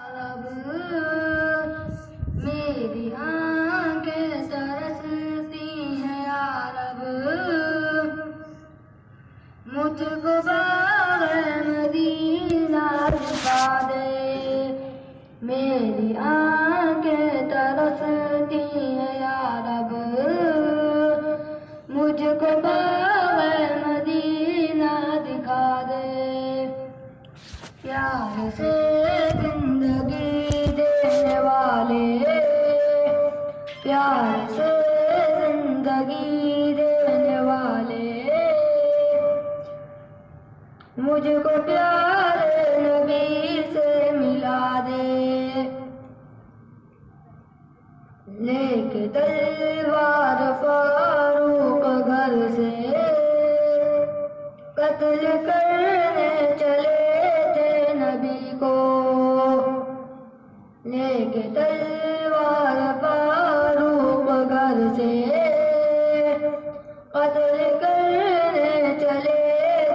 رب میری آنکھیں ترستی ہیں یا رب، مجھ کو باغ مدینہ دکھا دے۔ میری آنکھیں ترستی ہیں یا رب، مجھ کو باغ مدینہ دکھا دے۔ پیار سے زندگی دینے والے، پیار سے زندگی دینے والے، مجھ کو پیارے نبی سے ملا دے۔ لے کے تلوار فاروق گھر سے قتل کرنے چلے تھے نبی کو، لے کے تلوار فاروق گھر سے قتل کرنے چلے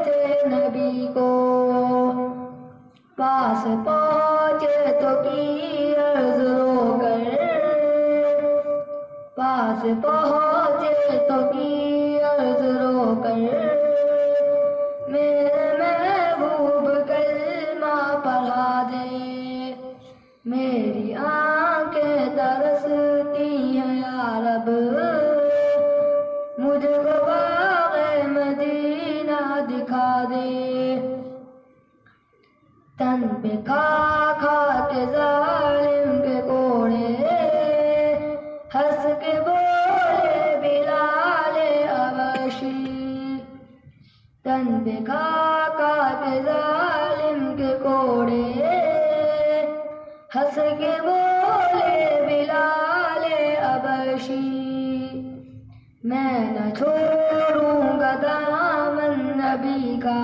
تھے نبی کو۔ پاس پہنچے تو کی عرض رو کر، پاس پہنچے تو کی عرض رو کر، میرے محبوب کلمہ پڑھا دے۔ میری آنکھیں ترستی ہیں یا رب، مجھ کو باغ مدینہ دکھا دے۔ تن پہ کھا کھا کے ظالم کے کوڑے، ہنس کے بولے بلال حبشی۔ تن پہ کھا کھا کے ظالم کے کوڑے، ہنس کے بولے بلال حبشی۔ میں نہ چھوڑوں گا دامن نبی کا،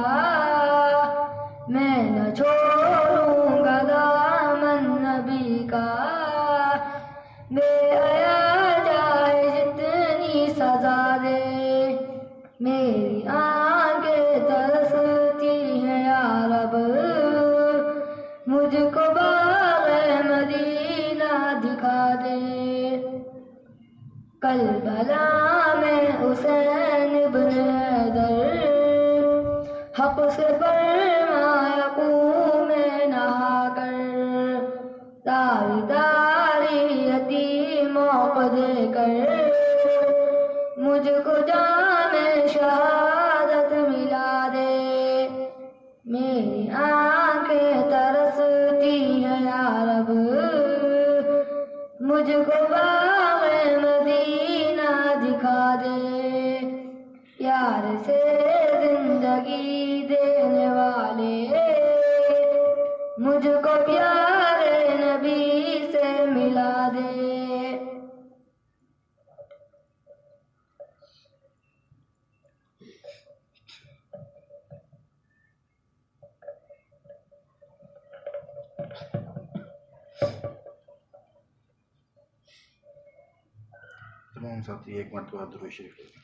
میں نہ چھوڑوں گا دامن نبی کا، بے حیا جائے جتنی سزا دے۔ میری آنکھیں ترستی ہیں یا رب، مجھ کو باغ مدینہ دکھا دے۔ کربلا میں حسین ابن حیدر حق سے فرمایا خون میں نہا کر، تاری تاری یتیموں کو دے کر، مجھ کو جام شہادت ملا دے۔ میری آنکھیں ترستی ہیں یا رب، مجھ کو باغ مدینہ دکھا دے۔ پیار سے زندگی دینے والے، مجھ کو پیارے نبی سے ملا دے۔ تمام ساتھی ایک مرتبہ درود شریف پڑھیں۔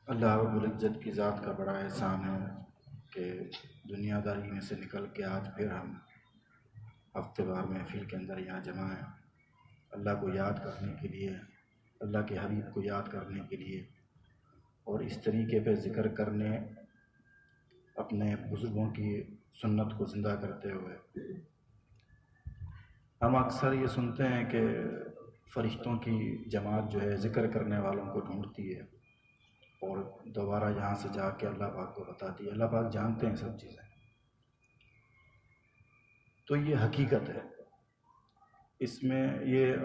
اللہ رب العزت کی ذات کا بڑا احسان ہے کہ دنیا داری میں سے نکل کے آج پھر ہم ہفتے وار محفل کے اندر یہاں جمع ہیں، اللہ کو یاد کرنے کے لیے، اللہ کے حبیب کو یاد کرنے کے لیے، اور اس طریقے پہ ذکر کرنے، اپنے بزرگوں کی سنت کو زندہ کرتے ہوئے۔ ہم اکثر یہ سنتے ہیں کہ فرشتوں کی جماعت جو ہے ذکر کرنے والوں کو ڈھونڈتی ہے اور دوبارہ یہاں سے جا کے اللہ پاک کو بتاتی ہے۔ اللہ پاک جانتے ہیں سب چیزیں، تو یہ حقیقت ہے۔ اس میں یہ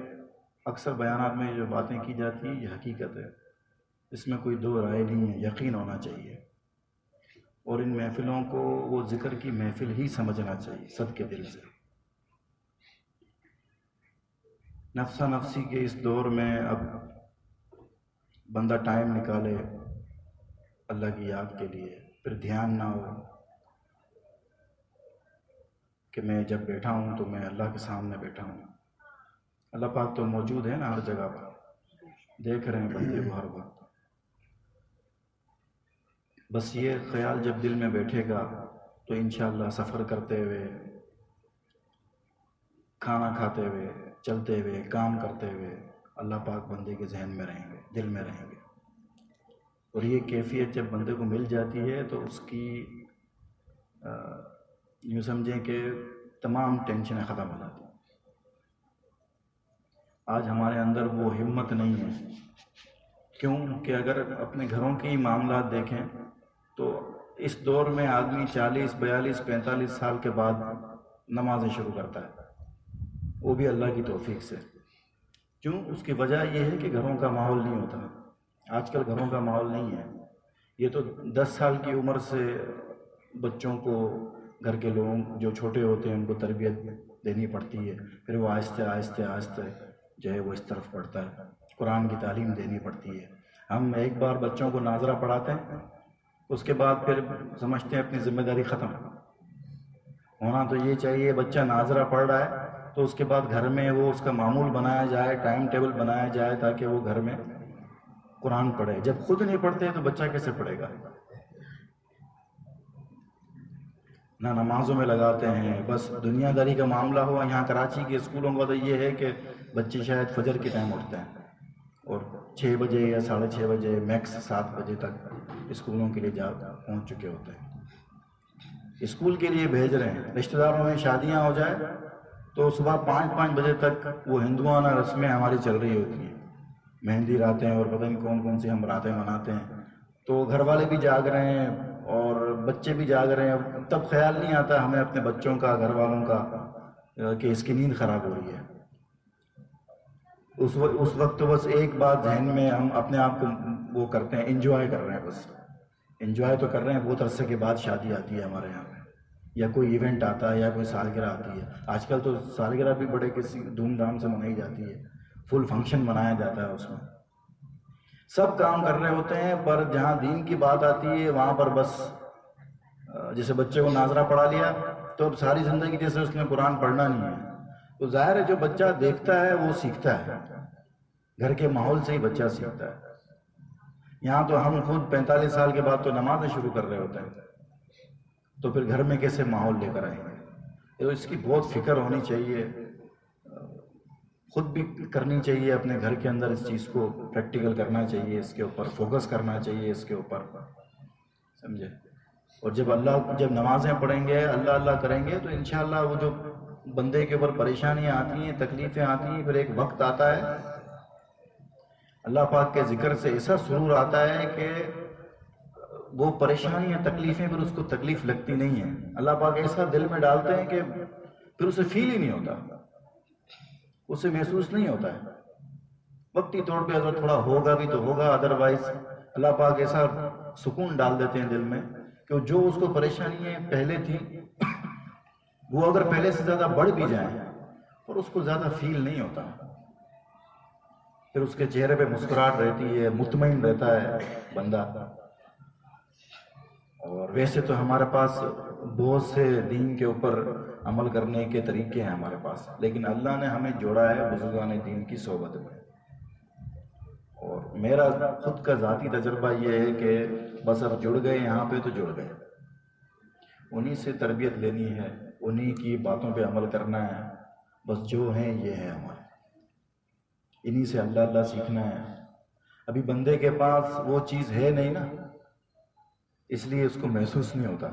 اکثر بیانات میں جو باتیں کی جاتی ہیں یہ حقیقت ہے، اس میں کوئی دو رائے نہیں ہے، یقین ہونا چاہیے، اور ان محفلوں کو وہ ذکر کی محفل ہی سمجھنا چاہیے صدقے دل سے۔ نفسا نفسی کے اس دور میں اب بندہ ٹائم نکالے اللہ کی یاد کے لیے، پھر دھیان نہ ہو کہ میں جب بیٹھا ہوں تو میں اللہ کے سامنے بیٹھا ہوں۔ اللہ پاک تو موجود ہے نا ہر جگہ پر، دیکھ رہے ہیں بندے کو ہر وقت۔ بس یہ خیال جب دل میں بیٹھے گا تو انشاءاللہ سفر کرتے ہوئے، کھانا کھاتے ہوئے، چلتے ہوئے، کام کرتے ہوئے اللہ پاک بندے کے ذہن میں رہیں گے، دل میں رہیں گے۔ اور یہ کیفیت جب بندے کو مل جاتی ہے تو اس کی یوں سمجھیں کہ تمام ٹینشنیں ختم ہو جاتی ہیں۔ آج ہمارے اندر وہ ہمت نہیں ہے، کیوں کہ اگر اپنے گھروں کے ہی معاملات دیکھیں تو اس دور میں آدمی 40، 42، 45 سال کے بعد نمازیں شروع کرتا ہے، وہ بھی اللہ کی توفیق سے۔ کیوں؟ اس کی وجہ یہ ہے کہ گھروں کا ماحول نہیں ہوتا۔ آج کل گھروں کا ماحول نہیں ہے۔ یہ تو 10 سال کی عمر سے بچوں کو، گھر کے لوگوں جو چھوٹے ہوتے ہیں ان کو تربیت دینی پڑتی ہے، پھر وہ آہستہ آہستہ آہستہ جو ہے وہ اس طرف پڑھتا ہے، قرآن کی تعلیم دینی پڑتی ہے۔ ہم ایک بار بچوں کو ناظرہ پڑھاتے ہیں، اس کے بعد پھر سمجھتے ہیں اپنی ذمہ داری ختم۔ ہونا تو یہ چاہیے بچہ ناظرہ پڑھ رہا ہے تو اس کے بعد گھر میں وہ اس کا معمول بنایا جائے، ٹائم ٹیبل بنایا جائے تاکہ وہ گھر میں قرآن پڑھے۔ جب خود نہیں پڑھتے تو بچہ کیسے پڑھے گا؟ نہ نمازوں میں لگاتے ہیں، بس دنیا داری کا معاملہ ہوا۔ یہاں کراچی کے اسکولوں کا تو یہ ہے کہ بچے شاید فجر کے ٹائم اٹھتے ہیں اور 6 بجے یا 6:30 بجے، میکس 7 بجے تک اسکولوں کے لیے پہنچ چکے ہوتے ہیں، اسکول کے لیے بھیج رہے ہیں۔ رشتہ داروں میں شادیاں ہو جائے تو صبح 5 بجے تک وہ ہندوانہ رسمیں ہماری چل رہی ہوتی ہیں، مہندی راتیں اور پتہ نہیں کون کون سی ہم راتیں مناتے ہیں، تو گھر والے بھی جاگ رہے ہیں اور بچے بھی جاگ رہے ہیں۔ تب خیال نہیں آتا ہمیں اپنے بچوں کا، گھر والوں کا، کہ اس کی نیند خراب ہو رہی ہے۔ اس وقت تو بس ایک بات ذہن میں ہم اپنے آپ کو وہ کرتے ہیں، انجوائے کر رہے ہیں، بس انجوائے تو کر رہے ہیں۔ بہت عرصے کے بعد شادی آتی ہے ہمارے یہاں پہ، یا کوئی ایونٹ آتا ہے، یا کوئی سالگرہ آتی ہے۔ آج کل تو سالگرہ بھی بڑے کسی دھوم دھام سے منائی جاتی ہے، فل فنکشن منایا جاتا ہے، اس میں سب کام کر رہے ہوتے ہیں، پر جہاں دین کی بات آتی ہے وہاں پر بس جیسے بچے کو ناظرہ پڑھا لیا تو اب ساری زندگی جیسے اس نے قرآن پڑھنا نہیں ہے۔ تو ظاہر ہے جو بچہ دیکھتا ہے وہ سیکھتا ہے، گھر کے ماحول سے ہی بچہ سیکھتا ہے۔ یہاں تو ہم خود 45 سال کے بعد تو نمازیں شروع کر رہے ہوتے ہیں، تو پھر گھر میں کیسے ماحول لے کر آئیں گے؟ تو اس کی بہت فکر ہونی چاہیے، خود بھی کرنی چاہیے، اپنے گھر کے اندر اس چیز کو پریکٹیکل کرنا چاہیے، اس کے اوپر فوکس کرنا چاہیے، اس کے اوپر، سمجھے؟ اور جب نمازیں پڑھیں گے، اللہ اللہ کریں گے تو انشاءاللہ وہ جو بندے کے اوپر پریشانیاں آتی ہیں، تکلیفیں آتی ہیں، پھر ایک وقت آتا ہے اللہ پاک کے ذکر سے ایسا سرور آتا ہے کہ وہ پریشانیاں، تکلیفیں پھر اس کو تکلیف لگتی نہیں ہیں۔ اللہ پاک ایسا دل میں ڈالتے ہیں کہ پھر اسے فیل ہی نہیں ہوتا، اسے محسوس نہیں ہوتا ہے۔ وقتی طور پہ اگر تھوڑا ہوگا بھی تو ہوگا، ادروائز اللہ پاک ایسا سکون ڈال دیتے ہیں دل میں کہ جو اس کو پریشانیاں پہلے تھیں وہ اگر پہلے سے زیادہ بڑھ بھی جائیں اور اس کو زیادہ فیل نہیں ہوتا، پھر اس کے چہرے پہ مسکراہٹ رہتی ہے، مطمئن رہتا ہے بندہ۔ اور ویسے تو ہمارے پاس بہت سے دین کے اوپر عمل کرنے کے طریقے ہیں ہمارے پاس، لیکن اللہ نے ہمیں جوڑا ہے بزرگان دین کی صحبت میں۔ اور میرا خود کا ذاتی تجربہ یہ ہے کہ بس اب جڑ گئے یہاں پہ تو جڑ گئے، انہی سے تربیت لینی ہے، انہی کی باتوں پہ عمل کرنا ہے، بس جو ہیں یہ ہے ہمارے، انہی سے اللہ اللہ سیکھنا ہے۔ ابھی بندے کے پاس وہ چیز ہے نہیں نا، اس لیے اس کو محسوس نہیں ہوتا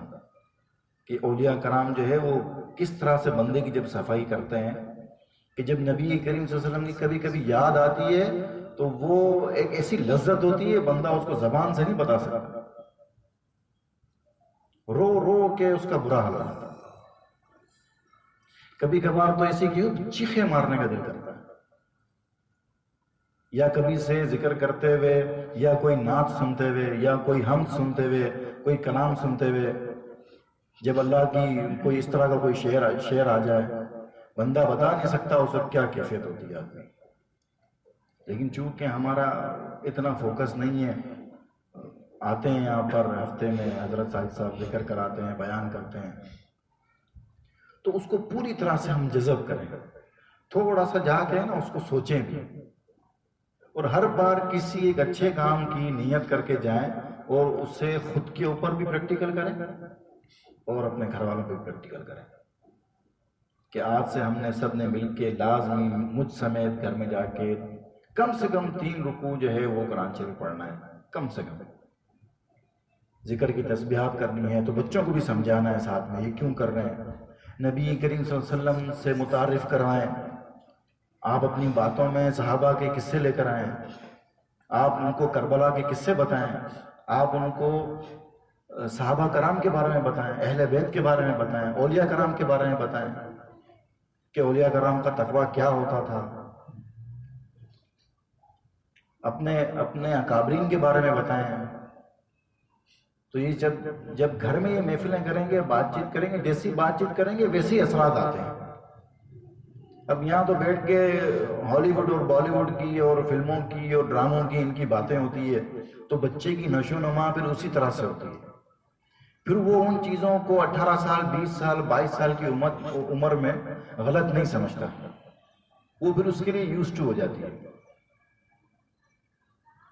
کہ اولیاء کرام جو ہے وہ کس طرح سے بندے کی جب صفائی کرتے ہیں، کہ جب نبی کریم صلی اللہ علیہ وسلم کی کبھی کبھی یاد آتی ہے تو وہ ایک ایسی لذت ہوتی ہے بندہ اس کو زبان سے نہیں بتا سکتا، رو رو کے اس کا برا حال ہوتا ہے۔ کبھی کبھار تو ایسی کی چیخیں مارنے کا دل کرتا ہے، یا کبھی سے ذکر کرتے ہوئے، یا کوئی نعت سنتے ہوئے، یا کوئی حمد سنتے ہوئے، کوئی کلام سنتے ہوئے، جب اللہ کی کوئی اس طرح کا کوئی شعر آ جائے، بندہ بتا نہیں سکتا اس وقت کیا کیفیت ہوتی ہے آدمی۔ لیکن چونکہ ہمارا اتنا فوکس نہیں ہے، آتے ہیں یہاں پر ہفتے میں حضرت صاحب ذکر کراتے ہیں، بیان کرتے ہیں، تو اس کو پوری طرح سے ہم جذب کریں، تھوڑا سا جا کے نا اس کو سوچیں بھی، اور ہر بار کسی ایک اچھے کام کی نیت کر کے جائیں اور اسے خود کے اوپر بھی پریکٹیکل کریں اور اپنے گھر والوں پہ بھی پریکٹیکل کریں کہ آج سے ہم نے سب نے مل کے لازمی مجھ سمیت گھر میں جا کے کم سے کم 3 رکوع جو ہے وہ قرآن شریف پڑھنا ہے، کم سے کم ذکر کی تسبیحات کرنی ہے، تو بچوں کو بھی سمجھانا ہے ساتھ میں یہ کیوں کر رہے ہیں، نبی کریم صلی اللہ علیہ وسلم سے متعارف کروائیں، آپ اپنی باتوں میں صحابہ کے قصے لے کر آئیں، آپ ان کو کربلا کے قصے بتائیں، آپ ان کو صحابہ کرام کے بارے میں بتائیں، اہل بیت کے بارے میں بتائیں، اولیاء کرام کے بارے میں بتائیں کہ اولیاء کرام کا تقویٰ کیا ہوتا تھا، اپنے اکابرین کے بارے میں بتائیں۔ تو یہ جب گھر میں یہ محفلیں کریں گے، بات چیت کریں گے، جیسی بات چیت کریں گے ویسے ہی اثرات آتے ہیں۔ اب یہاں تو بیٹھ کے ہالی ووڈ اور بالی ووڈ کی اور فلموں کی اور ڈراموں کی ان کی باتیں ہوتی ہے، تو بچے کی نشو و نما پھر اسی طرح سے ہوتی ہے، پھر وہ ان چیزوں کو 18 سال 20 سال 22 سال کی عمر میں غلط نہیں سمجھتا، وہ پھر اس کے لیے یوزڈ ہو جاتی ہے،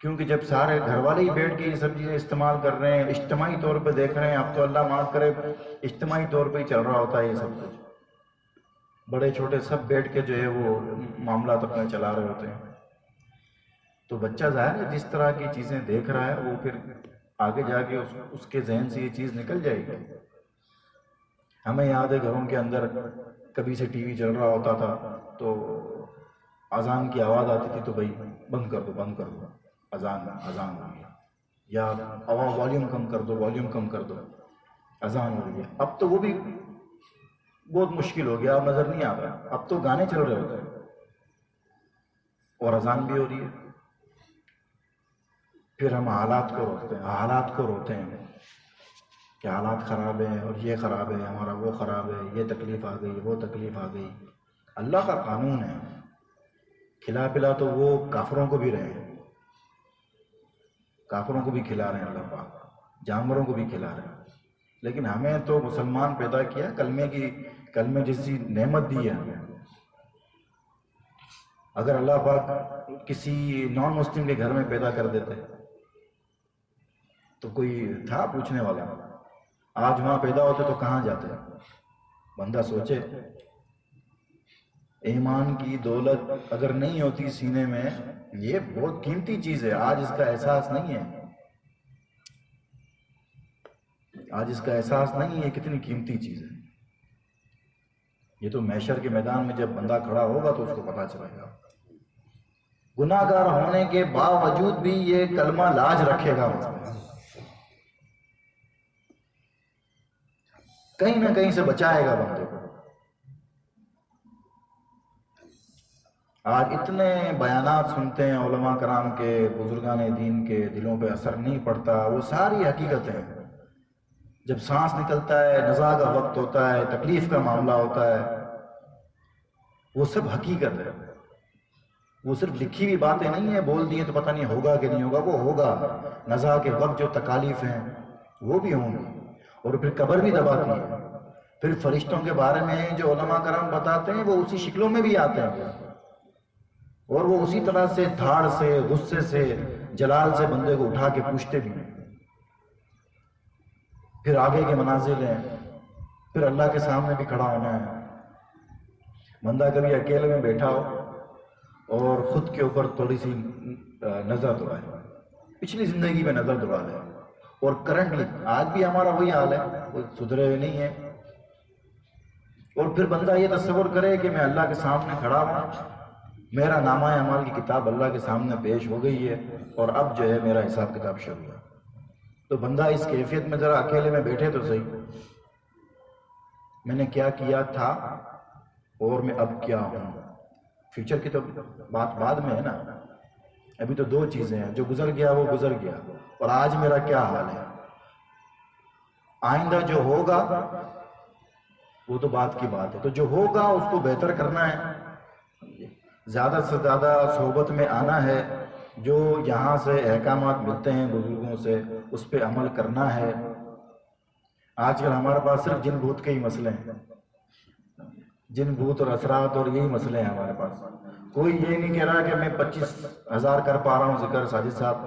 کیونکہ جب سارے گھر والے ہی بیٹھ کے یہ سب چیزیں استعمال کر رہے ہیں، اجتماعی طور پہ دیکھ رہے ہیں، اب تو اللہ معاف کرے اجتماعی طور پہ ہی چل رہا ہوتا ہے یہ سب کچھ، بڑے چھوٹے سب بیٹھ کے جو ہے وہ معاملات اپنے چلا رہے ہوتے ہیں، تو بچہ ظاہر ہے جس طرح کی چیزیں دیکھ رہا ہے وہ پھر آگے جا کے اس کے ذہن سے یہ چیز نکل جائے گی۔ ہمیں یاد ہے گھروں کے اندر کبھی سے ٹی وی چل رہا ہوتا تھا تو اذان کی آواز آتی تھی تو بھائی بند کر دو اذان ہو گیا، یا آواز والیوم کم کر دو اذان ہو رہی ہے۔ اب تو وہ بھی بہت مشکل ہو گیا، اب نظر نہیں آ رہا، اب تو گانے چل رہے ہوتے ہیں اور اذان بھی ہو رہی ہے۔ پھر ہم حالات کو روتے ہیں کہ حالات خراب ہیں اور یہ خراب ہے، ہمارا وہ خراب ہے، یہ تکلیف آ گئی، وہ تکلیف آ گئی۔ اللہ کا قانون ہے، کھلا پلا تو وہ کافروں کو بھی رہے ہیں، کافروں کو بھی کھلا رہے ہیں اللہ پاک، جانوروں کو بھی کھلا رہے ہیں، لیکن ہمیں تو مسلمان پیدا کیا، کلمے جیسی نعمت دی ہے ہمیں۔ اگر اللہ پاک کسی نان مسلم کے گھر میں پیدا کر دیتے تو کوئی تھا پوچھنے والا؟ آج وہاں پیدا ہوتے تو کہاں جاتے؟ بندہ سوچے، ایمان کی دولت اگر نہیں ہوتی سینے میں، یہ بہت قیمتی چیز ہے، آج اس کا احساس نہیں ہے، یہ کتنی قیمتی چیز ہے۔ یہ تو محشر کے میدان میں جب بندہ کھڑا ہوگا تو اس کو پتہ چلے گا۔ گناہ گار ہونے کے باوجود بھی یہ کلمہ لاج رکھے گا، کہیں نہ کہیں سے بچائے گا بندے کو۔ آج اتنے بیانات سنتے ہیں علماء کرام کے، بزرگان دین کے، دلوں پہ اثر نہیں پڑتا، وہ ساری حقیقتیں جب سانس نکلتا ہے، نزا کا وقت ہوتا ہے، تکلیف کا معاملہ ہوتا ہے، وہ سب حقیقت ہے، وہ صرف لکھی ہوئی باتیں نہیں ہیں، بول دیے تو پتہ نہیں ہوگا کہ نہیں ہوگا، وہ ہوگا۔ نزا کے وقت جو تکالیف ہیں وہ بھی ہوں گی، اور پھر قبر بھی دباتی ہے، پھر فرشتوں کے بارے میں جو علماء کرام بتاتے ہیں وہ اسی شکلوں میں بھی آتے ہیں، اور وہ اسی طرح سے دھاڑ سے، غصے سے، جلال سے بندے کو اٹھا کے پوچھتے بھی ہیں۔ پھر آگے کے منازل ہیں، پھر اللہ کے سامنے بھی کھڑا ہونا ہے۔ بندہ کبھی اکیلے میں بیٹھا ہو اور خود کے اوپر تھوڑی سی نظر دوڑائے، پچھلی زندگی میں نظر دوڑا لے، اور کرنٹلی آج بھی ہمارا وہی حال ہے، کوئی سدھرے ہوئے نہیں ہے، اور پھر بندہ یہ تصور کرے کہ میں اللہ کے سامنے کھڑا ہوں، میرا نامہ اعمال کی کتاب اللہ کے سامنے پیش ہو گئی ہے، اور اب جو ہے میرا حساب کتاب شروع ہے۔ تو بندہ اس کیفیت میں ذرا اکیلے میں بیٹھے تو صحیح، میں نے کیا کیا تھا اور میں اب کیا ہوں۔ فیوچر کی تو بات بعد میں ہے نا، ابھی تو 2 چیزیں ہیں، جو گزر گیا وہ گزر گیا، اور آج میرا کیا حال ہے۔ آئندہ جو ہوگا وہ تو بات کی بات ہے، تو جو ہوگا اس کو بہتر کرنا ہے، زیادہ سے زیادہ صحبت میں آنا ہے، جو یہاں سے احکامات ملتے ہیں بزرگوں سے اس پہ عمل کرنا ہے۔ آج کل ہمارے پاس صرف جن بھوت کے ہی مسئلے ہیں، جن بھوت اور اثرات اور یہی مسئلے ہیں ہمارے پاس۔ کوئی یہ نہیں کہہ رہا کہ میں 25,000 کر پا رہا ہوں ذکر، ساجد صاحب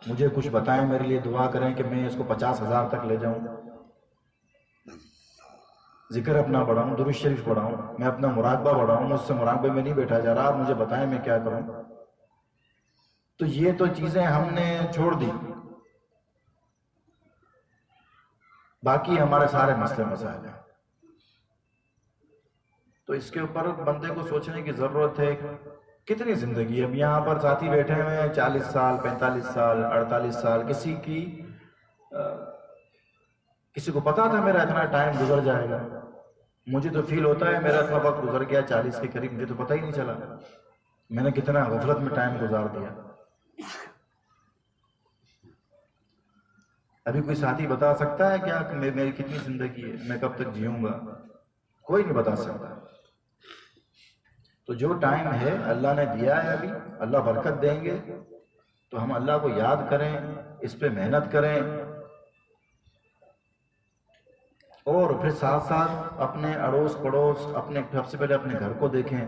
مجھے کچھ بتائیں، میرے لیے دعا کریں کہ میں اس کو 50,000 تک لے جاؤں، ذکر اپنا بڑھاؤں، درود شریف پڑھاؤں، میں اپنا مراقبہ بڑھاؤں، مجھ سے مراقبے میں نہیں بیٹھا جا رہا، آپ مجھے بتائیں میں کیا کروں۔ تو یہ تو چیزیں ہم نے چھوڑ دی، باقی ہمارے سارے مسئلے مسائل ہیں۔ تو اس کے اوپر بندے کو سوچنے کی ضرورت ہے، کتنی زندگی ہے۔ اب یہاں پر ساتھی بیٹھے ہوئے ہیں 40 سال، 45 سال، 48 سال، کسی کو پتا تھا میرا اتنا ٹائم گزر جائے گا؟ مجھے تو فیل ہوتا ہے میرا اتنا وقت گزر گیا 40 کے قریب، مجھے تو پتہ ہی نہیں چلا میں نے کتنا غفلت میں ٹائم گزار دیا۔ ابھی کوئی ساتھی بتا سکتا ہے کیا کہ میری کتنی زندگی ہے، میں کب تک جیوں گا؟ کوئی نہیں بتا سکتا۔ تو جو ٹائم ہے اللہ نے دیا ہے، ابھی اللہ برکت دیں گے، تو ہم اللہ کو یاد کریں، اس پہ محنت کریں، اور پھر ساتھ ساتھ اپنے اڑوس پڑوس، سب سے پہلے اپنے گھر کو دیکھیں،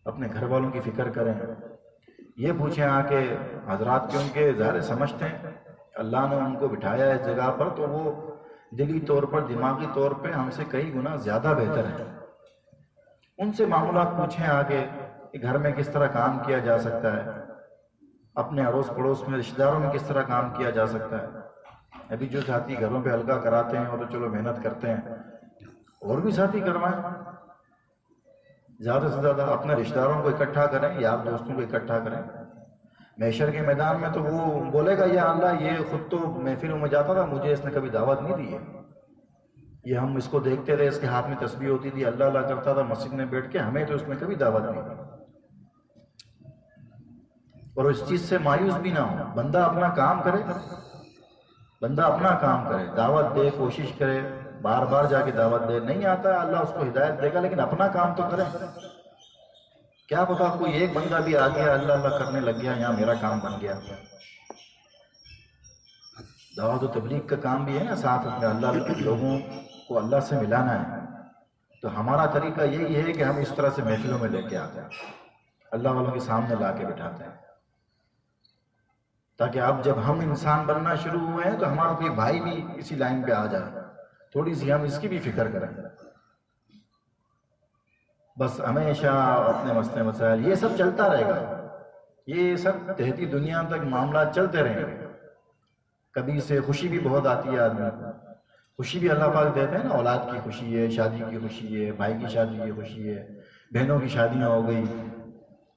اپنے گھر والوں کی فکر کریں۔ یہ پوچھیں آ کے حضرات، کیونکہ ظاہر سمجھتے ہیں اللہ نے ان کو بٹھایا ہے اس جگہ پر، تو وہ دلی طور پر، دماغی طور پہ ہم سے کئی گنا زیادہ بہتر ہیں۔ ان سے معاملات پوچھیں آگے کہ گھر میں کس طرح کام کیا جا سکتا ہے، اپنے اڑوس پڑوس میں، رشتہ داروں میں کس طرح کام کیا جا سکتا ہے۔ ابھی جو ساتھی گھروں پہ ہلکا کراتے ہیں وہ تو چلو محنت کرتے ہیں، اور بھی ساتھی کروائیں، زیادہ سے زیادہ اپنے رشتہ داروں کو اکٹھا کریں، یار دوستوں کو اکٹھا کریں۔ محشر کے میدان میں تو وہ بولے گا یا اللہ یہ خود تو محفلوں میں جاتا تھا، مجھے اس نے کبھی دعوت نہیں دی ہے، یہ ہم اس کو دیکھتے تھے، اس کے ہاتھ میں تسبیح ہوتی تھی، اللہ اللہ کرتا تھا مسجد میں بیٹھ کے، ہمیں تو اس نے کبھی دعوت نہیں دی۔ اور اس چیز سے مایوس بھی نہ ہو، بندہ اپنا کام کرے، دعوت دے، کوشش کرے، بار بار جا کے دعوت دے، نہیں آتا ہے اللہ اس کو ہدایت دے گا، لیکن اپنا کام تو کریں۔ کیا پتا کوئی ایک بندہ بھی آ گیا، اللہ اللہ کرنے لگ گیا، یہاں میرا کام بن گیا۔ دعوت و تبلیغ کا کام بھی ہے نا، ساتھ میں اللہ، لوگوں کو اللہ سے ملانا ہے۔ تو ہمارا طریقہ یہی ہے کہ ہم اس طرح سے محفلوں میں لے کے آتے ہیں، اللہ والوں کے سامنے لا کے بٹھاتے ہیں، تاکہ اب جب ہم انسان بننا شروع ہوئے ہیں تو ہمارا کوئی بھائی بھی اسی لائن پہ آ جائے، تھوڑی سی ہم اس کی بھی فکر کریں۔ بس ہمیشہ اپنے مسئلے مسائل یہ سب چلتا رہے گا، یہ سب تہتی دنیا تک معاملات چلتے رہیں گے۔ کبھی سے خوشی بھی بہت آتی ہے آدمی کو، خوشی بھی اللہ پاک دیتے ہیں نا، اولاد کی خوشی ہے، شادی کی خوشی ہے، بھائی کی شادی کی خوشی ہے، بہنوں کی شادیاں ہو گئی،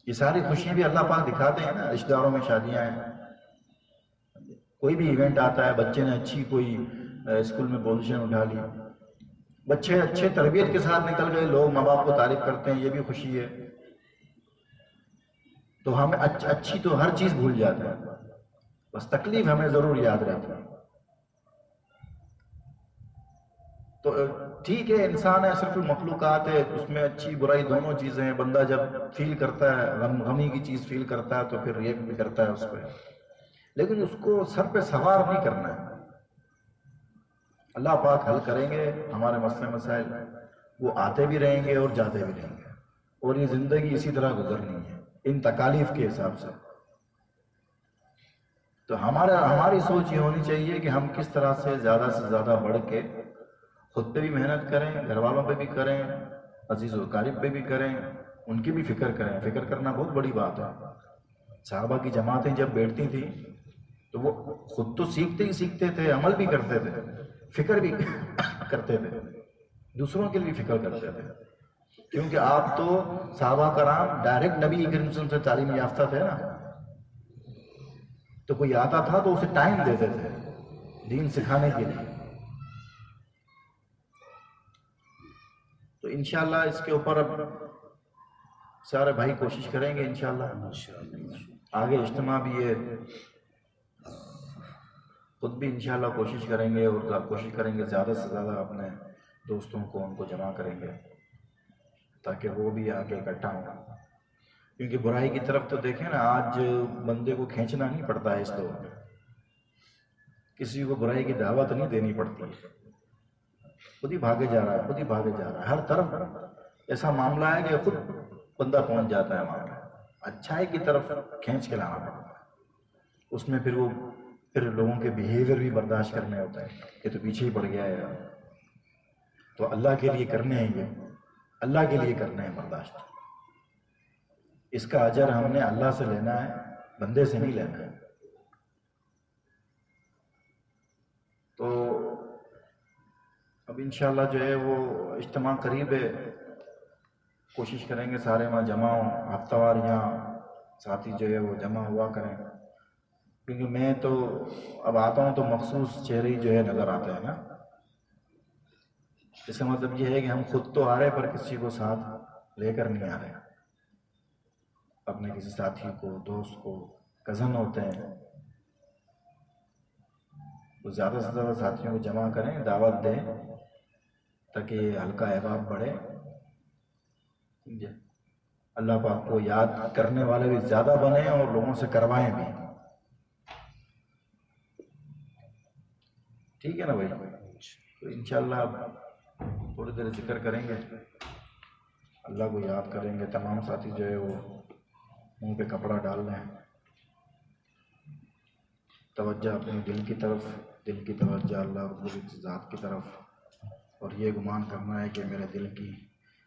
یہ ساری خوشی بھی اللہ پاک دکھاتے ہیں نا، رشتہ داروں میں شادیاں ہیں، کوئی بھی ایونٹ آتا ہے، بچے نے اچھی کوئی اسکول میں پوزیشن اٹھا لی، بچے اچھے تربیت کے ساتھ نکل گئے، لوگ ماں باپ کو تعریف کرتے ہیں، یہ بھی خوشی ہے۔ تو ہمیں اچھی تو ہر چیز بھول جاتا ہے، بس تکلیف ہمیں ضرور یاد رہتی ہے۔ تو ٹھیک ہے، انسان ہے، صرف مخلوقات ہے، اس میں اچھی برائی دونوں چیزیں ہیں، بندہ جب فیل کرتا ہے، غمی کی چیز فیل کرتا ہے تو پھر ریئیکٹ بھی کرتا ہے اس پہ، لیکن اس کو سر پہ سوار نہیں کرنا ہے۔ اللہ پاک حل کریں گے ہمارے مسئلے مسائل، وہ آتے بھی رہیں گے اور جاتے بھی رہیں گے، اور یہ زندگی اسی طرح گزرنی ہے ان تکالیف کے حساب سے۔ تو ہماری سوچ یہ ہونی چاہیے کہ ہم کس طرح سے زیادہ بڑھ کے خود پہ بھی محنت کریں، گھر والوں پہ بھی کریں، عزیز و اقارب پہ بھی کریں، ان کی بھی فکر کریں۔ فکر کرنا بہت بڑی بات ہے۔ صحابہ کی جماعتیں جب بیٹھتی تھیں تو وہ خود تو سیکھتے ہی سیکھتے تھے، عمل بھی کرتے تھے، فکر بھی کرتے تھے، دوسروں کے لیے فکر کرتے تھے، کیونکہ آپ تو صحابہ کرام ڈائریکٹ نبی کریم صلی اللہ علیہ وسلم سے تعلیم یافتہ تھے نا، تو کوئی آتا تھا تو اسے ٹائم دیتے تھے دین سکھانے کے لیے۔ تو انشاءاللہ اس کے اوپر اب سارے بھائی کوشش کریں گے انشاءاللہ، آگے اجتماع بھی ہے، خود بھی انشاءاللہ کوشش کریں گے، اور کوشش کریں گے زیادہ سے زیادہ اپنے دوستوں کو ان کو جمع کریں گے تاکہ وہ بھی آگے اکٹھا ہوں، کیونکہ برائی کی طرف تو دیکھیں نا، آج بندے کو کھینچنا نہیں پڑتا ہے، اس دور میں کسی کو برائی کی دعوت نہیں دینی پڑتی، خود ہی بھاگے جا رہا ہے، ہر طرف ایسا معاملہ ہے کہ خود بندہ پہنچ جاتا ہے وہاں پہ، اچھائی کی طرف کھینچ کے لانا پڑتا ہے۔ اس میں پھر لوگوں کے بیہیویئر بھی برداشت کرنے ہوتے ہیں، یہ تو پیچھے ہی پڑ گیا ہے، تو اللہ کے لیے کرنے ہیں، یہ اللہ کے لیے کرنے ہیں برداشت. اس کا اجر ہم نے اللہ سے لینا ہے، بندے سے نہیں لینا ہے. تو اب انشاءاللہ جو ہے وہ اجتماع قریب ہے، کوشش کریں گے سارے وہاں جمع ہوں، ہفتہ وار یہاں ساتھی جو ہے وہ جمع ہوا کریں، کیونکہ میں تو اب آتا ہوں تو مخصوص چہرے جو ہے نظر آتے ہیں نا. اس کا مطلب یہ ہے کہ ہم خود تو آ رہے پر کسی کو ساتھ لے کر نہیں آ رہے، اپنے کسی ساتھی کو، دوست کو، کزن ہوتے ہیں تو زیادہ سے زیادہ ساتھیوں کو جمع کریں، دعوت دیں تاکہ یہ ہلکا احباب بڑھے. اللہ پاک کو یاد کرنے والے بھی زیادہ بنیں اور لوگوں سے کروائیں بھی. ٹھیک ہے نا بھائی؟ تو انشاءاللہ تھوڑی دیر ذکر کریں گے، اللہ کو یاد کریں گے. تمام ساتھی جو ہے وہ منہ پہ کپڑا ڈال لیں، توجہ اپنے دل کی طرف، دل کی توجہ اللہ رب العزت ذات کی طرف، اور یہ گمان کرنا ہے کہ میرے دل کی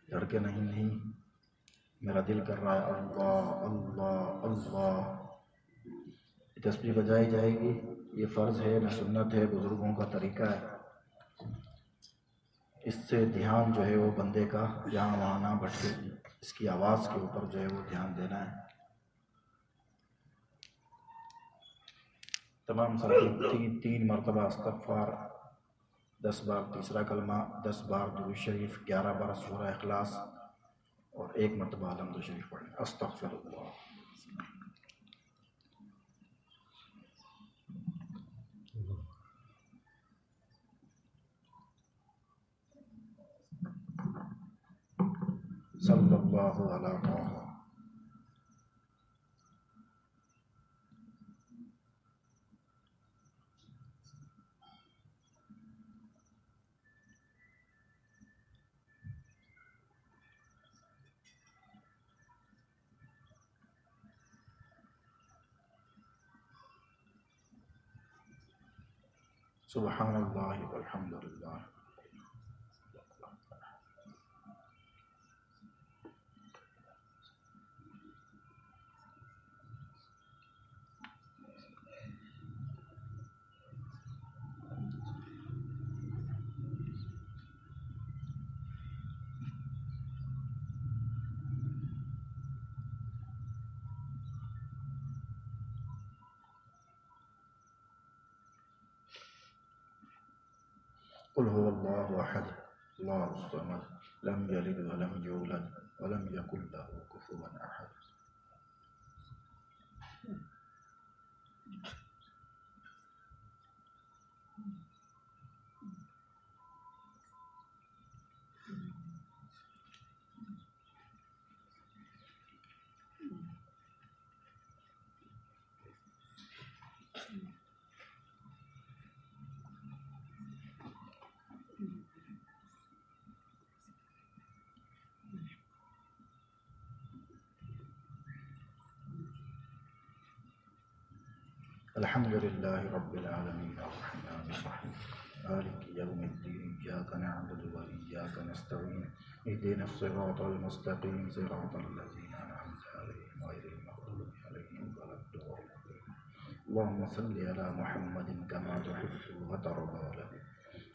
دھڑکنیں نہیں، میرا دل کر رہا ہے اللہ اللہ اللہ. یہ تسبیح بجائی جائے گی، یہ فرض ہے نہ سنت ہے، بزرگوں کا طریقہ ہے. اس سے دھیان جو ہے وہ بندے کا جہاں وہاں نہ بھٹکے، اس کی آواز کے اوپر جو ہے وہ دھیان دینا ہے. تمام ساتھی تین مرتبہ استغفار، 10 بار تیسرا کلمہ، 10 بار درود شریف، 11 بار سورہ اخلاص اور 1 مرتبہ الحمد شریف پڑھیں. استغفر اللہ. صلی اللہ علیہ وسلم. سبحان اللہ والحمد للہ. قل هو الله احد الله الصمد لم يلد ولم يولد ولم يكن له كفوا احد. الحمد لله رب العالمين الرحمن الرحيم مالك يوم الدين إياك نعبد وإياك نستعين اهدنا الصراط المستقيم صراط الذين أنعمت عليهم غير المغضوب عليهم ولا الضالين. اللهم صل على محمد كما تحب وترضى له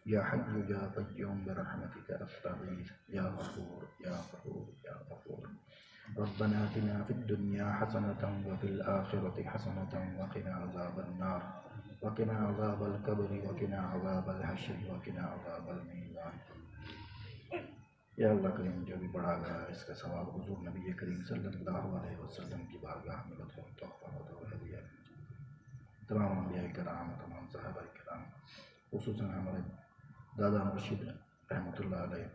يا حي يا قيوم برحمتك أستغيث يا غفور يا غفور يا غفور. ربنا آتنا في الدنيا حسنة وفي الآخرة حسنة وقنا عذاب النار وقنا عذاب القبر وقنا عذاب الحشر وقنا عذاب الميزان. یا اللہ کریم جو بھی پڑھا گیا اس کا ثواب حضور نبی کریم صلی اللہ علیہ وسلم کی بارگاہ میں مدفوع تحفہ ہدیہ. تمام انبیاء کرام، تمام صحابہ کرام، خصوصاً ہمارے دادا مرشد رحمۃ اللہ علیہ،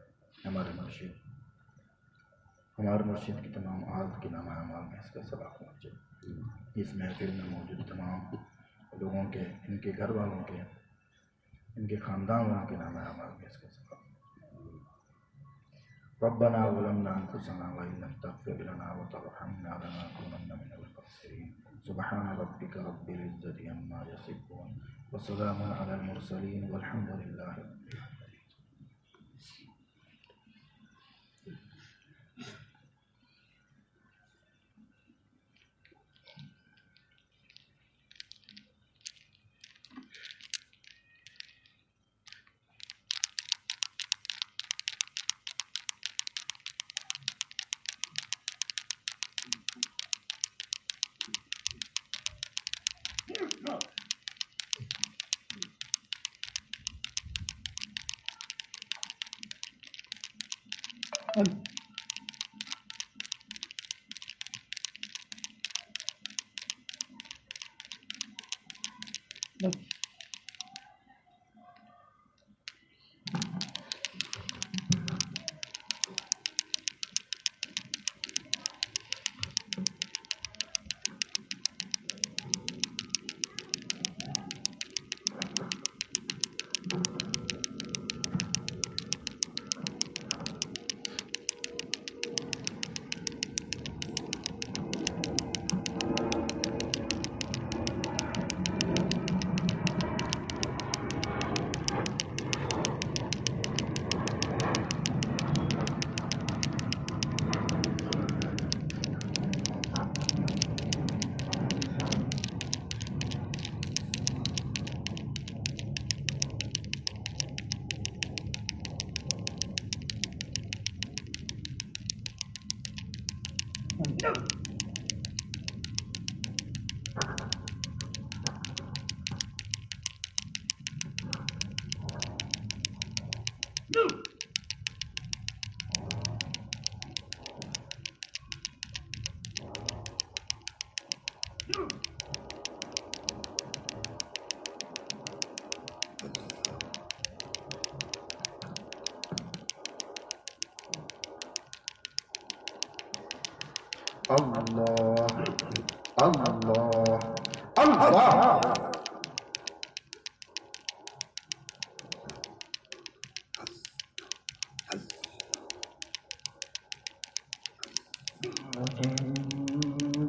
ہمارے مرشد کی تمام عادت کے نامہ اعمال میں اس کا ثواب پہنچے. اس محفل میں موجود تمام لوگوں کے، ان کے گھر والوں کے، ان کے خاندان والوں کے نامہ اعمال میں اس کا ثواب. ربنا ظلمنا انفسنا وان لم تغفر لنا وترحمنا لنكونن من الخاسرين. سبحان ربك رب العزة عما يصفون وسلام على المرسلين والحمد لله رب العالمين.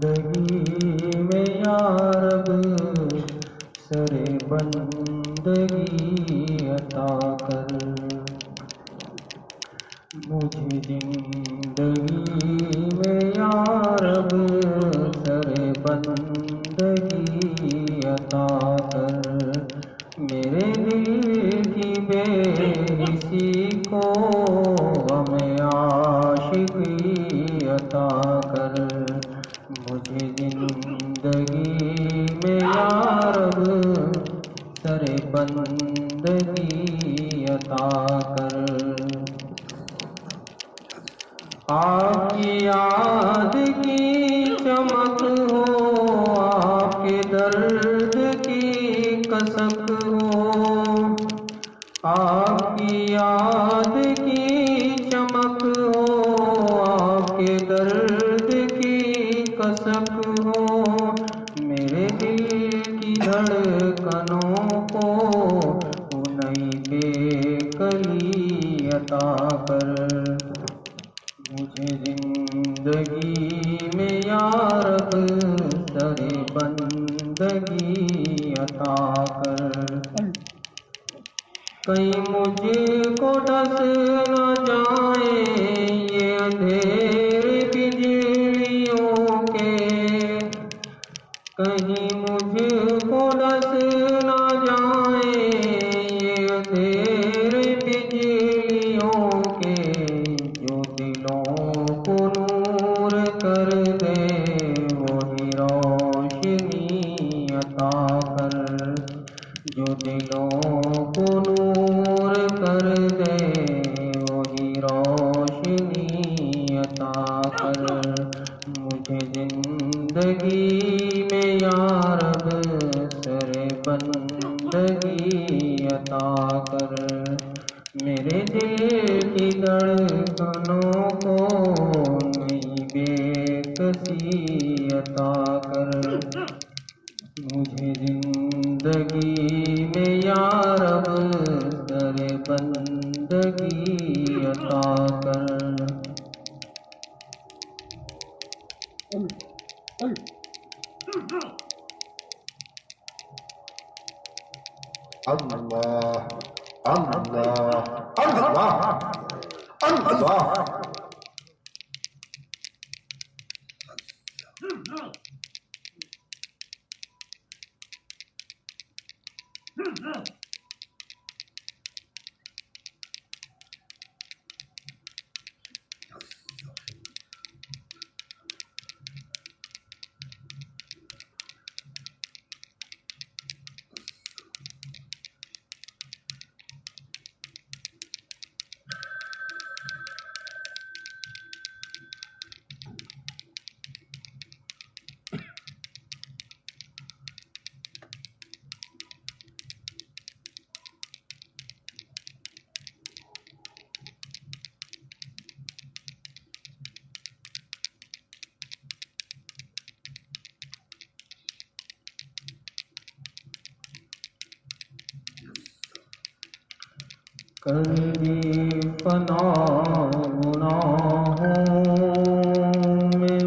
زندگی میں یا رب سر بندگی عطا کر، مجھے زندگی میں یا رب سر بندگی عطا کر، میرے دل کی بے حسی کو ہمیں عاشقی عطا کر، مجھے زندگی میں یا رب سر بندگی عطا کر، آپ کی یاد کی چمک ہو، آپ کے درد کی کسک ہو، آپ کی یاد کی چمک ہو، آپ کے درد کی کسک ہو، میرے دل کی دھڑکنوں کو نئی بے کلی عطا کر، مجھے زندگی میں یا رب سر بندگی عطا کر، کہیں مجھ کو ڈس نہ جائیں یہ اندھیرے بجلیوں کے، کہیں مجھ کو ڈس نہ جائیں یہ اندھیرے بجلیوں کے، جو دلوں کو نور کر دے وہی روشنی عطا کر، جو دلوں کو نور کر دے وہی روشنی عطا کر، مجھے زندگی میں یا رب سر بندگی عطا کر، میرے دل کی دھڑکنوں کو نئی بے کسی عطا کر، مجھے زندگی میں یا رب سر بندگی عطا کر۔ اللہ اللہ اللہ اللہ کر دی فنا گناہوں میں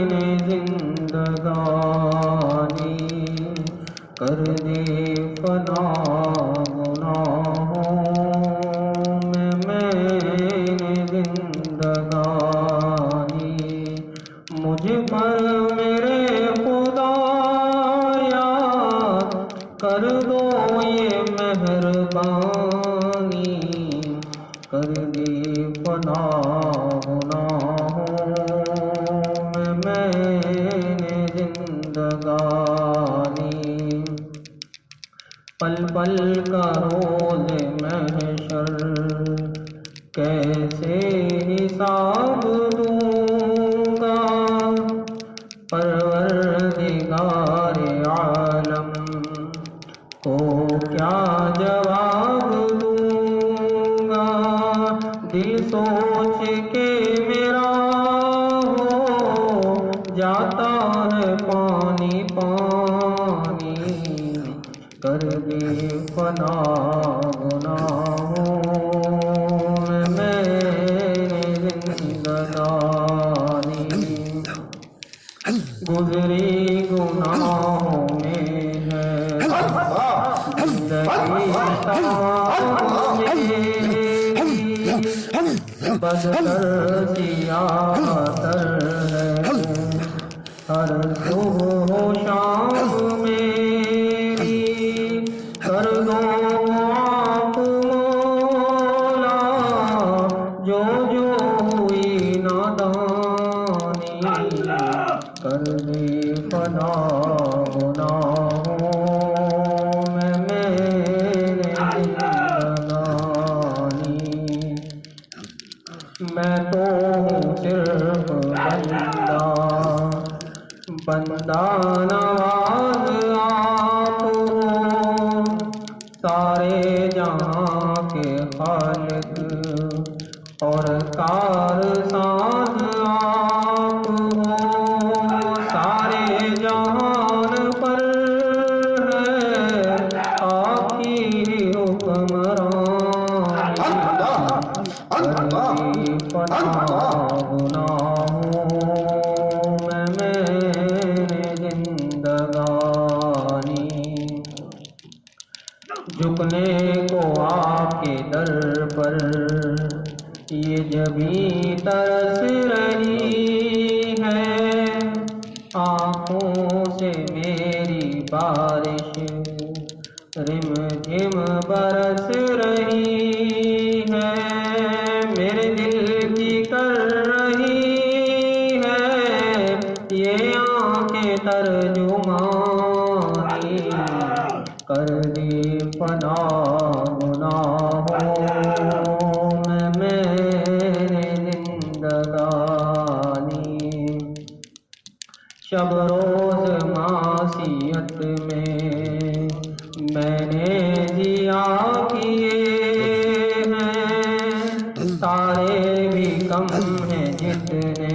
نے زندگانی، کر دی فنا گناہوں میں نے زندگانی، مجھ پر میرے خدایا کر دو یہ مہربانی، کر دی فنا گناہوں میں نے زندگانی، پل پل کا روز محشر کیسے حساب دوں گا، پروردگار عالم کو کیا جواب دوں گا، دل سوچ کے میرا ہو جاتا ہے پانی پانی، کر دی فنا گناہوں میں زندگانی، گزری گناہوں میں ہے زندگی تمام میری، بدتر سیاہ تر ہے ہر صبح و شام میری، کر دو آپ مولا جو ہوئی نادانی، کر دی فنا گناہوں میں میرے زندگانی، میں تو ہوں صرف بندہ، بندہ نواز آپ ہو، سارے جہاں کے خالق اور کارساز آپ ہو، سارے جہان پر ہے آپ کی حکمرانی، کر دی فنا گناہوں میں میرے زندگانی، جھکنے کو آپ کے در پر یہ جبھی ترس رہی ہے، آنکھوں سے میری بارش رم جھم برس رہی ہے، میرے دل کی کر رہی ہے یہ آنکھیں ترجمانی، کر دی فنا گناہوں میں میرے زندگانی، شب روز معصیت میں نے ضیا کیے ہیں، تارے بھی کم ہیں جتنے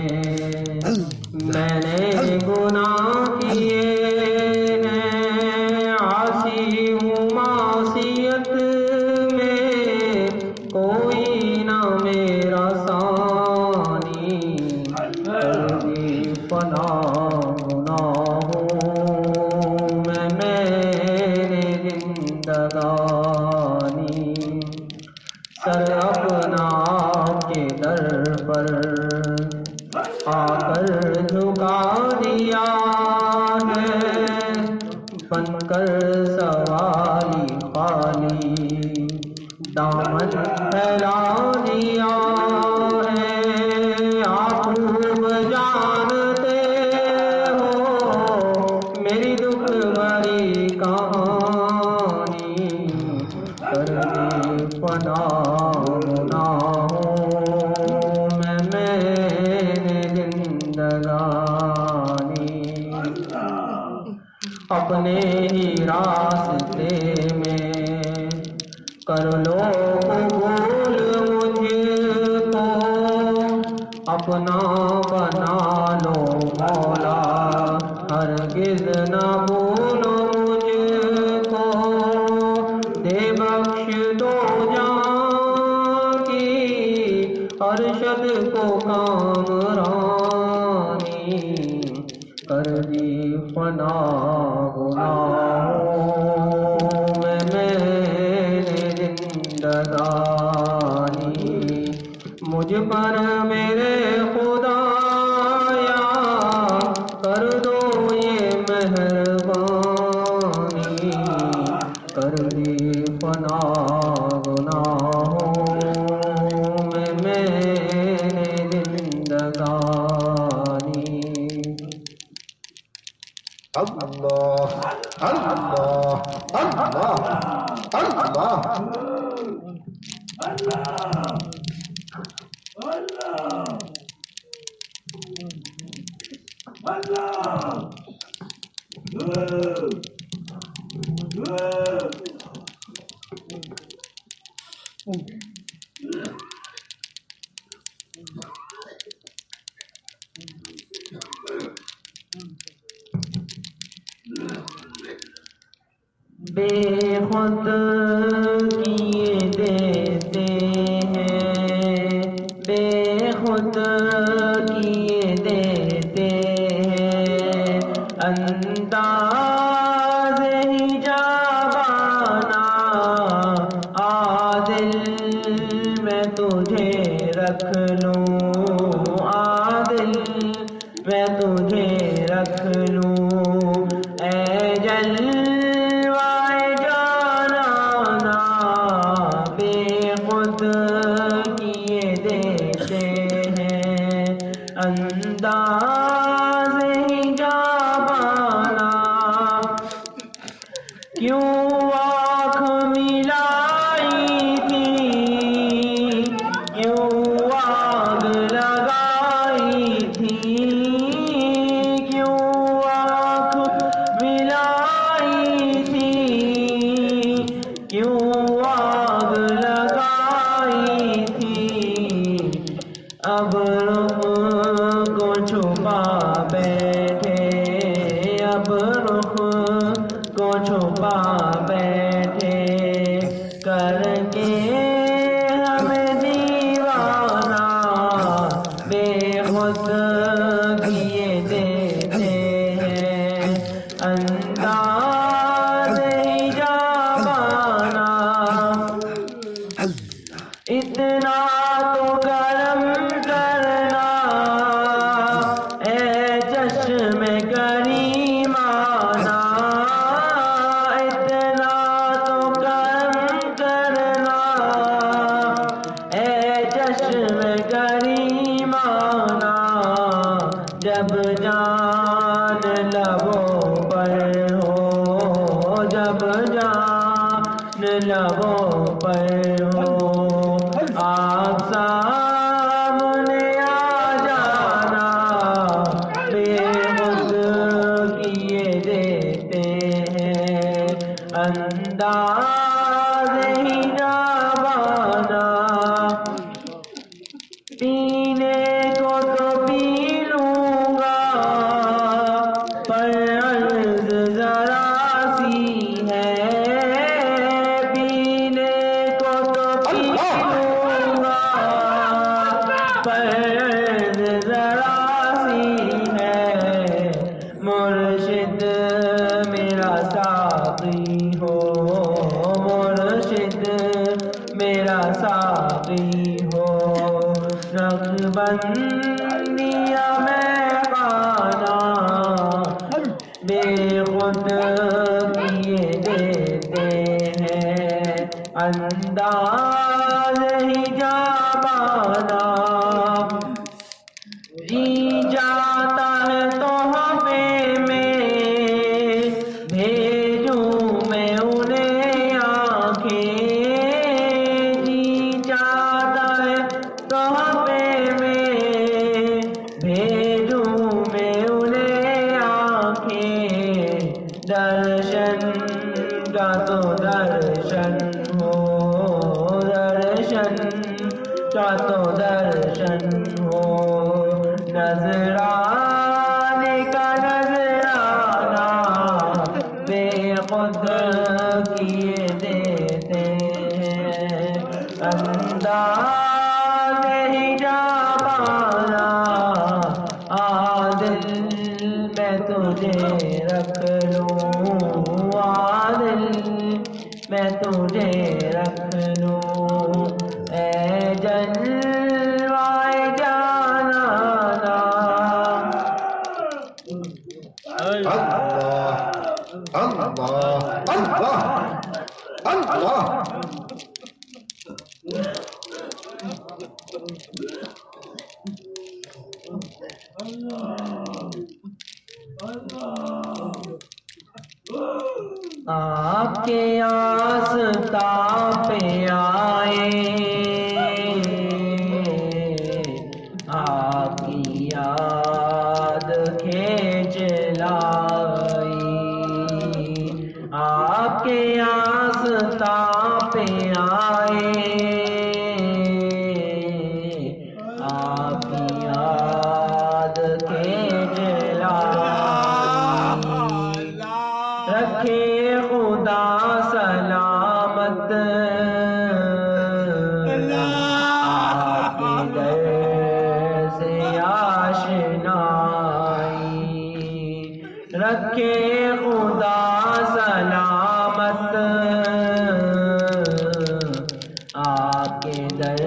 میں نے گناہ کیے ہیں، عاصی ہوں معصیت میں کوئی نہ میرا ثانی، کر دی فنا گناہوں میں میرے فانی سر اپنا آپ کے در پر آ کر جھکا دیا ہے، بن کر سوالی خالی دامن پھیلا دیا ہے۔ آپ خوب جانتے ہو میری دکھ بھری کہانی، کر دی فنا گناہوں میں نے زندگانی، اپنے ہی راستے میں کر لو قبول مجھ کو، اپنا بنا لو مولا، ہرگز نہ بھولو مجھ کو، دے بخش دو جان کی ارشد کو کامرانی، کر دی فنا گناہوں میں نے زندگانی، مجھ پر میرے خدایا کر دو یہ مہربانی، کر دی فنا گناہوں میں نے زندگانی۔ اللہ اللہ اللہ اللہ بے خود کیے دیتے ہیں، بے خود کیے دیتے ہیں، انداز ہی جوانہ عادل میں تجھے رکھ لوں، عادل میں تجھے رکھ لوں، اے جلوائے جانانا بے خود کیے دیتے ہیں، انداز ہی جوانہ کیوں آنکھ ملائی تھی، کیوں آگ لگائی تھی، کیوں آنکھ ملائی تھی، کیوں آگ لگائی تھی، اب رخ کو چھپا بیٹھے، اب رخ کو چھپا بیٹھے، کر کے ہمیں دیوانہ بے خود کیے دیتے ہیں، انداز ہی جوانہ اتنا تو کرم کرنا اے چشم کریمانہ، اتنا تو کرم کرنا اے چشم کریمانہ، جب جان لبوں پر ہو، جب جان لبوں پر ہو، آپ سامنے آ جانا بے خود کیے دیتے ہیں، انداز ہی جوانہ پینے کو تو پی لوں گا پر عرض ذرا سی ہے، پینے کو تو پی میرا ساقی ہو، نقشبندیاں میں خانہ بے خود کیے دیتے ہیں، انداز ہی جابانا جی جاتا ہے تحفے میں بھیجوں میں انہیں آنکھیں، جی جاتا ہے تحفے میں بھیجوں میں انہیں آنکھیں، درشن کا تو درشن ہو، درشن کا تو درشن ہو، نظرانے کا نظرانہ بے خود کیے دیتے ہیں، انداز ہی جابانا عادل میں تجھے رکھ لوں، عادل میں تجھے رکھ لوں، اے جلوائے جانانا۔ اللہ اللہ اللہ آپ کے آستاں پہ آئے، آپ کی یاد کھینچ لائی، آپ کے آستاں پہ آئے، آپ کی یاد کھینچ لائی، رکھے خدا سلامت آپ کے در سے آشنائی، رکھے خدا سلامت آپ کے در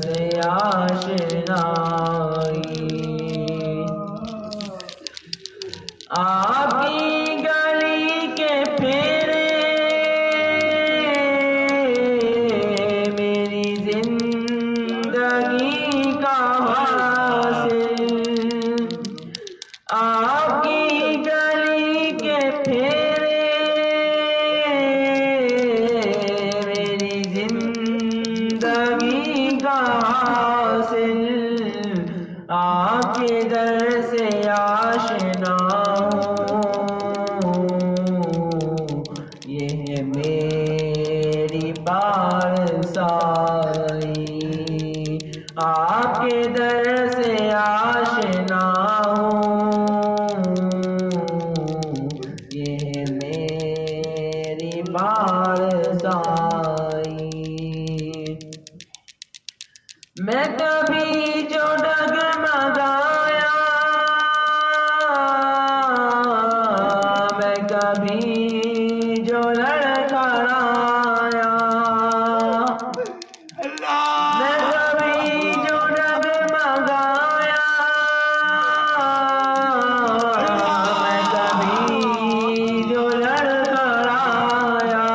سے آشنائی، آپ کی گلی کے پھیرے میری زندگی کا حاصل، آپ کی گلی کے پھیرے میری زندگی کا حاصل، آپ کے در سے آشنا ہوں، یہ ہے میری پارسائی، آپ کے در سے آشنا ہوں، یہ ہے میری پارسائی، میں کبھی جو ڈگمگایا، میں کبھی جو لڑکھڑایا، میں کبھی جو ڈگمگایا، میں کبھی جو لڑکھڑایا،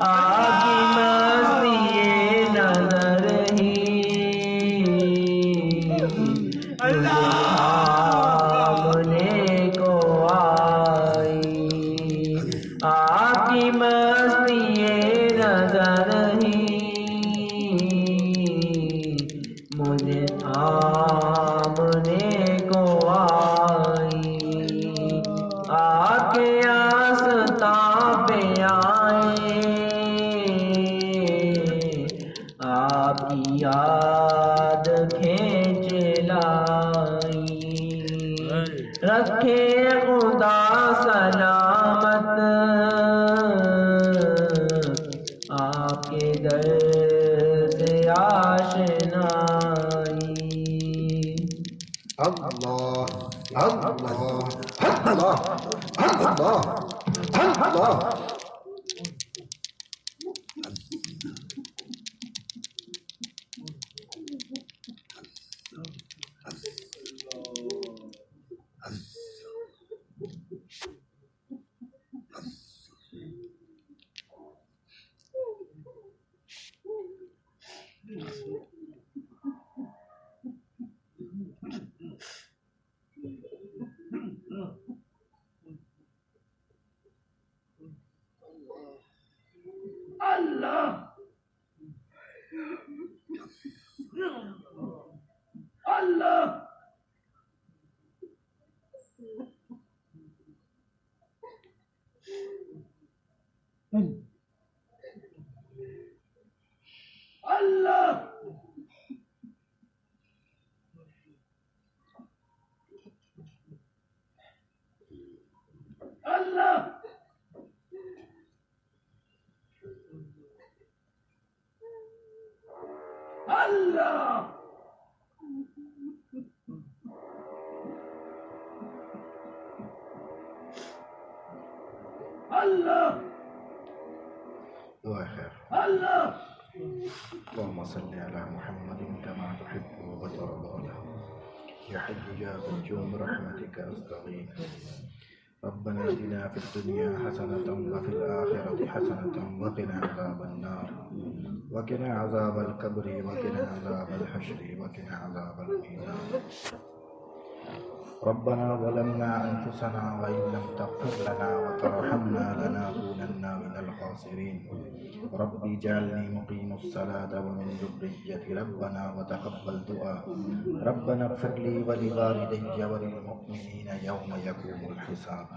آپ کی مستی نظر ہی تھامنے کو آئی، آپ کی مستی نظر ہی مجھے تھامنے کو آئی، آپ کے آستاں پہ آئے، آپ کی یاد کھینچ لائی، رکھے خدا سلامت آپ کے در سے آشنائی، اللہ اللہ اللہ اللہ اللہ دعا خیر. اللهم صل على محمد كما تحب وترضى له. يا حي يا قيوم برحمتك أستغيث. ربنا آتنا في الدنيا حسنة وفي الآخرة حسنة وقنا عذاب النار وقنا عذاب القبر وقنا عذاب الحشر وقنا عذاب الميزان. ربنا ظلمنا أنفسنا وإن لم تغفر لنا وترحمنا لنكونن من الخاسرين. ربي اجعلني مقيم الصلاة ومن ذريتي ربنا وتقبل دعاء. ربنا اغفر لي ولوالدي وللمؤمنين يوم يقوم الحساب.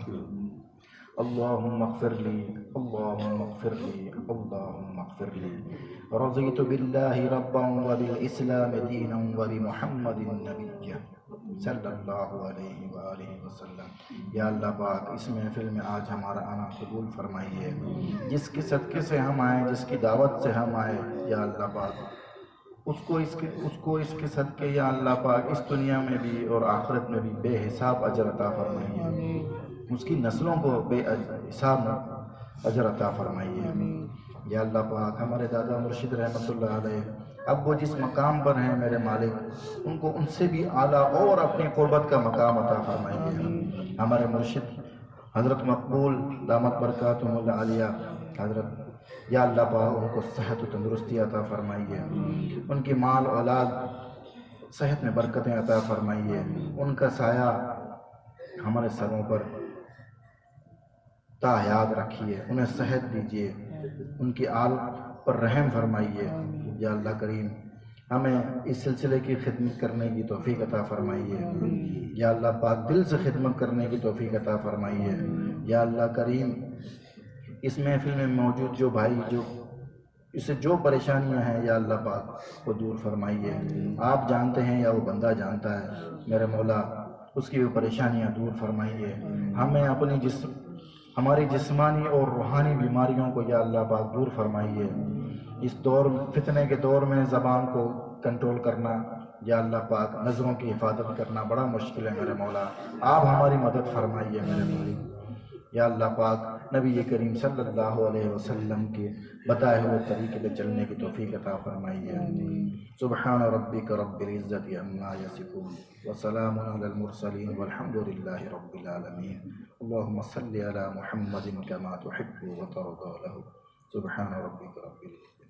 اللهم اغفر لي اللهم اغفر لي اللهم اغفر لي. رضيت بالله ربا وبالإسلام دينا وبمحمد نبيا صلی اللہ علیہ وآلہ وسلم. یا اللہ پاک اس محفل میں آج ہمارا آنا قبول فرمائیے. جس کے صدقے سے ہم آئے، جس کی دعوت سے ہم آئے، یا اللہ پاک اس کو اس کے صدقے یا اللہ پاک اس دنیا میں بھی اور آخرت میں بھی بے حساب اجر عطا فرمائیے. اس کی نسلوں کو بے حساب اجر عطا فرمائیے. یا اللہ پاک ہمارے دادا مرشد رحمۃ اللہ علیہ اب وہ جس مقام پر ہیں میرے مالک، ان کو ان سے بھی اعلیٰ اور اپنی قربت کا مقام عطا فرمائیے. ہمارے مرشد حضرت مقبول دامت برکاتہم العالیہ حضرت، یا اللہ پاک ان کو صحت و تندرستی عطا فرمائیے. ان کی مال اولاد صحت میں برکتیں عطا فرمائیے. ان کا سایہ ہمارے سروں پر تا حیات رکھیے. انہیں صحت دیجیے. ان کی آل پر رحم فرمائیے. یا اللہ کریم ہمیں اس سلسلے کی خدمت کرنے کی توفیق عطا فرمائیے. یا اللہ پاک دل سے خدمت کرنے کی توفیق عطا فرمائیے. یا اللہ کریم اس محفل میں موجود جو بھائی اسے جو پریشانیاں ہیں یا اللہ پاک کو دور فرمائیے. آپ جانتے ہیں یا وہ بندہ جانتا ہے میرے مولا، اس کی وہ پریشانیاں دور فرمائیے. ہمیں ہماری جسمانی اور روحانی بیماریوں کو یا اللہ پاک دور فرمائیے. اس فتنے کے دور میں زبان کو کنٹرول کرنا یا اللہ پاک نظروں کی حفاظت کرنا بڑا مشکل ہے میرے مولا. آپ ہماری مدد فرمائیے میرے مولا. یا اللہ پاک نبی کریم صلی اللہ علیہ وسلم کے بتائے ہوئے طریقے پہ چلنے کی توفیق عطا فرمائیے. سبحان ربک رب العزت عما یصفون وسلام علی المرسلین والحمد للہ رب العالمین. اللهم صل علی محمد كما تحب وترضى له. سبحان ربك رب العزة